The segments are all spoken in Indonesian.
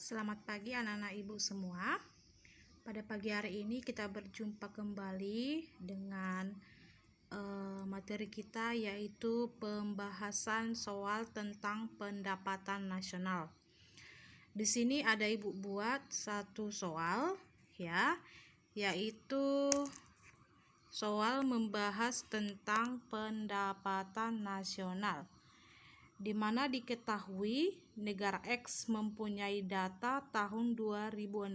Selamat pagi anak-anak ibu semua. Pada pagi hari ini kita berjumpa kembali dengan materi kita, yaitu pembahasan soal tentang pendapatan nasional. Di sini ada ibu buat satu soal ya, yaitu soal membahas tentang pendapatan nasional, di mana diketahui negara X mempunyai data tahun 2016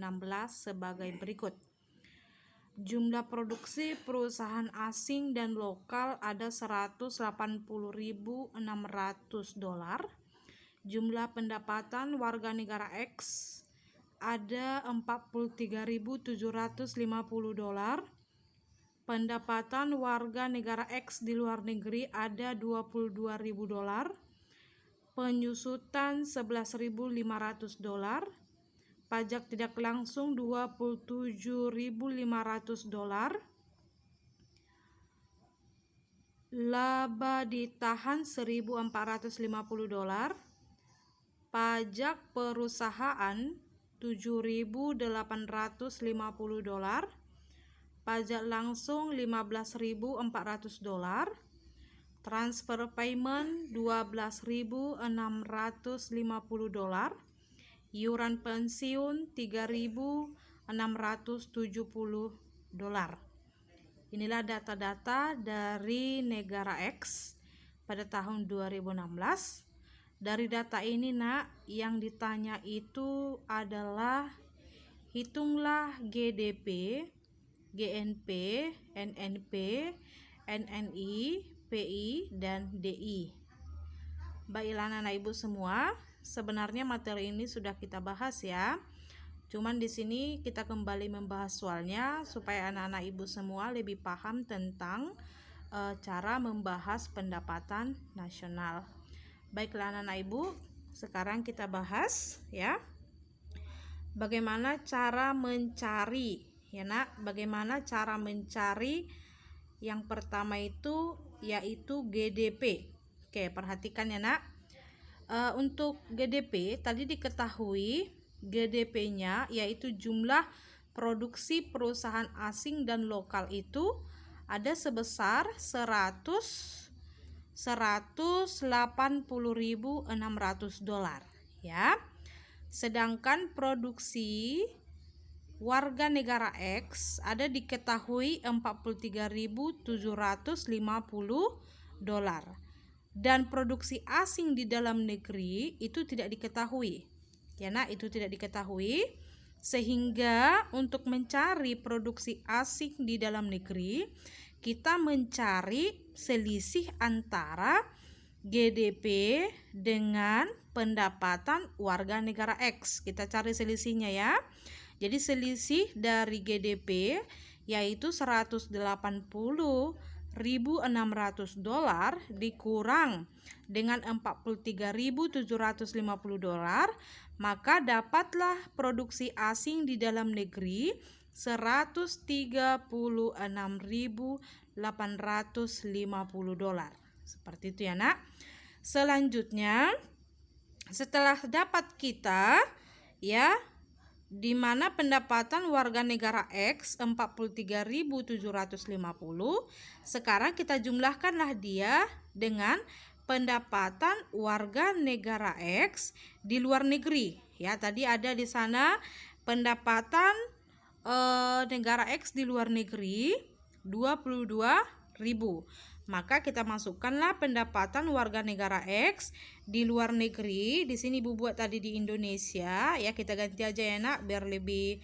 sebagai berikut. Jumlah produksi perusahaan asing dan lokal ada 180.600 dolar. Jumlah pendapatan warga negara X ada 43.750 dolar. Pendapatan warga negara X di luar negeri ada 22.000 dolar. Penyusutan 11.500 dolar, pajak tidak langsung 27.500 dolar, laba ditahan 1.450 dolar, pajak perusahaan 7.850 dolar, pajak langsung 15.400 dolar, transfer payment 12.650 dolar, iuran pensiun 3.670 dolar. Inilah data-data dari negara X pada tahun 2016. Dari data ini yang ditanya itu adalah hitunglah GDP, GNP, NNP, NNI, PI, dan DI. Baiklah anak-anak ibu semua, sebenarnya materi ini sudah kita bahas ya. Cuman di sini kita kembali membahas soalnya supaya anak-anak ibu semua lebih paham tentang cara membahas pendapatan nasional. Baiklah anak-anak ibu, sekarang kita bahas ya, bagaimana cara mencari ya bagaimana cara mencari. Yang pertama itu yaitu GDP. Oke, perhatikan ya untuk GDP tadi diketahui GDP-nya yaitu jumlah produksi perusahaan asing dan lokal itu ada sebesar 180.600 dolar ya. Sedangkan produksi warga negara X ada diketahui 43.750 dolar, dan produksi asing di dalam negeri itu tidak diketahui ya itu tidak diketahui, sehingga untuk mencari produksi asing di dalam negeri kita mencari selisih antara GDP dengan pendapatan warga negara X. Kita cari selisihnya ya. Jadi selisih dari GDP yaitu 180.600 dolar dikurang dengan 43.750 dolar, maka dapatlah produksi asing di dalam negeri 136.850 dolar. Seperti itu ya Selanjutnya, setelah dapat kita ya, di mana pendapatan warga negara X 43.750, sekarang kita jumlahkanlah dia dengan pendapatan warga negara X di luar negeri ya. Tadi ada di sana pendapatan negara X di luar negeri 22.000. Maka kita masukkanlah pendapatan warga negara X di luar negeri. Di sini Ibu buat tadi di Indonesia ya, kita ganti aja ya biar lebih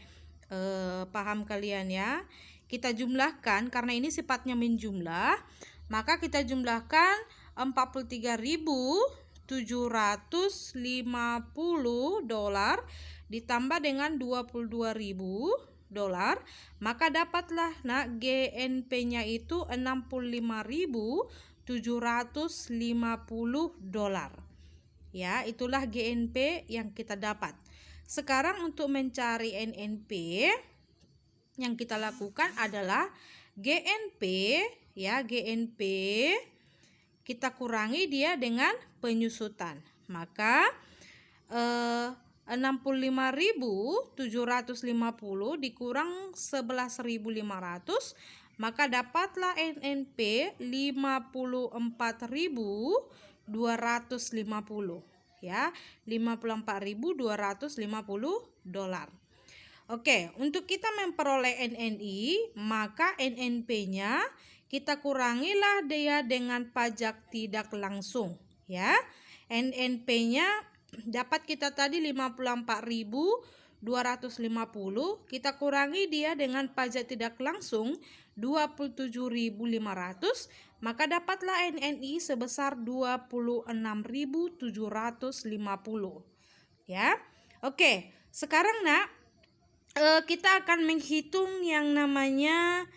paham kalian ya. Kita jumlahkan karena ini sifatnya menjumlah, maka kita jumlahkan 43.750 dolar ditambah dengan 22.000 dolar, maka dapatlah GNP-nya itu 65.750 dolar. Ya, itulah GNP yang kita dapat. Sekarang untuk mencari NNP yang kita lakukan adalah GNP ya, GNP kita kurangi dia dengan penyusutan. Maka 65.750 dikurang 11.500, maka dapatlah NNP 54.250 ya, 54.250 dolar. Oke, untuk kita memperoleh NNI, maka NNP-nya kita kurangilah dia dengan pajak tidak langsung ya. NNP-nya dapat kita tadi 54.250, kita kurangi dia dengan pajak tidak langsung 27.500, maka dapatlah NNI sebesar 26.750 ya. Oke, sekarang Nak, kita akan menghitung yang namanya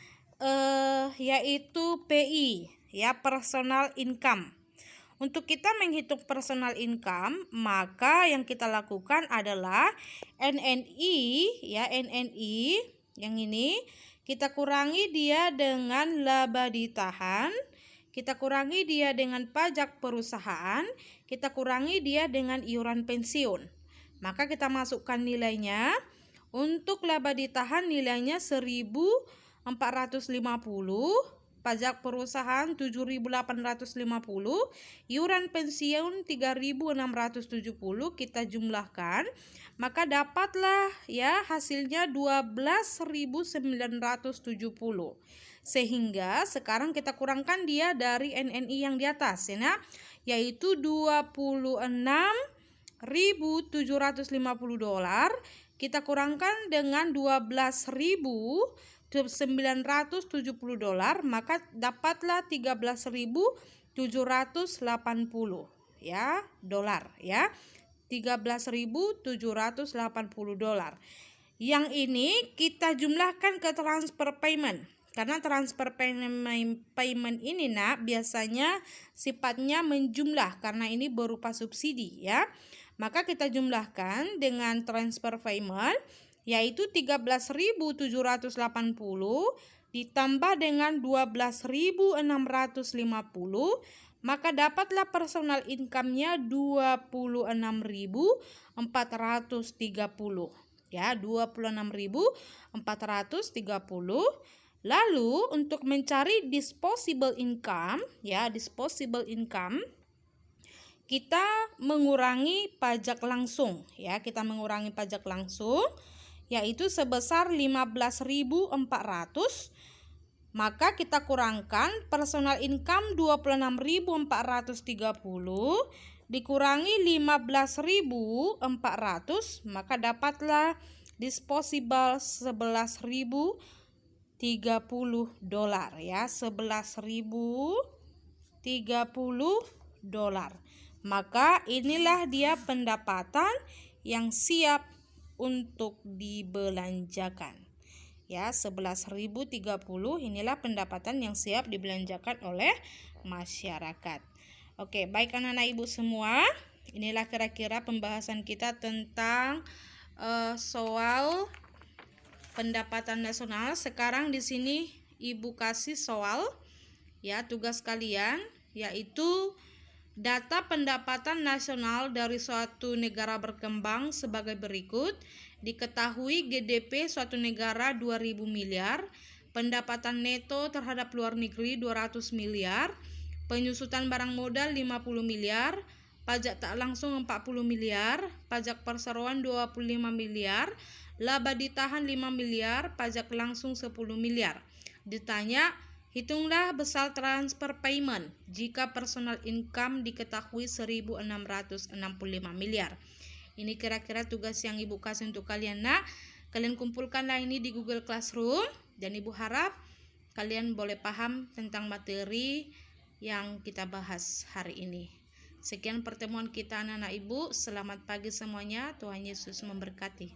yaitu PI ya, personal income. Untuk kita menghitung personal income, maka yang kita lakukan adalah NNI ya, NNI yang ini kita kurangi dia dengan laba ditahan, kita kurangi dia dengan pajak perusahaan, kita kurangi dia dengan iuran pensiun. Maka kita masukkan nilainya. Untuk laba ditahan nilainya 1.450, pajak perusahaan 7.850, iuran pensiun 3.670, kita jumlahkan, maka dapatlah ya hasilnya 12.970. Sehingga sekarang kita kurangkan dia dari NNI yang di atas ya, yaitu 26.750 dolar. Kita kurangkan dengan 12.970 dolar, maka dapatlah 13.780 ya dolar ya, 13.780 dolar. Yang ini kita jumlahkan ke transfer payment, karena transfer payment ini Nak biasanya sifatnya menjumlah karena ini berupa subsidi ya. Maka kita jumlahkan dengan transfer payment, yaitu 13.780 ditambah dengan 12.650, maka dapatlah personal income-nya 26.430 ya, 26.430. Lalu untuk mencari disposable income ya, disposable income, kita mengurangi pajak langsung ya, kita mengurangi pajak langsung yaitu sebesar 15.400, maka kita kurangkan personal income 26.430 dikurangi 15.400, maka dapatlah disposable 11.030 dolar ya, 11.030 dolar. Maka inilah dia pendapatan yang siap untuk dibelanjakan ya, 11.030 inilah pendapatan yang siap dibelanjakan oleh masyarakat. Oke, baik anak-anak ibu semua, inilah kira-kira pembahasan kita tentang soal pendapatan nasional. Sekarang di sini ibu kasih soal ya, tugas kalian yaitu data pendapatan nasional dari suatu negara berkembang sebagai berikut. Diketahui GDP suatu negara 2.000 miliar, pendapatan neto terhadap luar negeri 200 miliar, penyusutan barang modal 50 miliar, pajak tak langsung 40 miliar, pajak perseroan 25 miliar, laba ditahan 5 miliar, pajak langsung 10 miliar. Ditanya, hitunglah besar transfer payment jika personal income diketahui 1.665 miliar. Ini kira-kira tugas yang ibu kasih untuk kalian Nak. Kalian kumpulkanlah ini di Google Classroom dan ibu harap kalian boleh paham tentang materi yang kita bahas hari ini. Sekian pertemuan kita anak-anak ibu. Selamat pagi semuanya. Tuhan Yesus memberkati.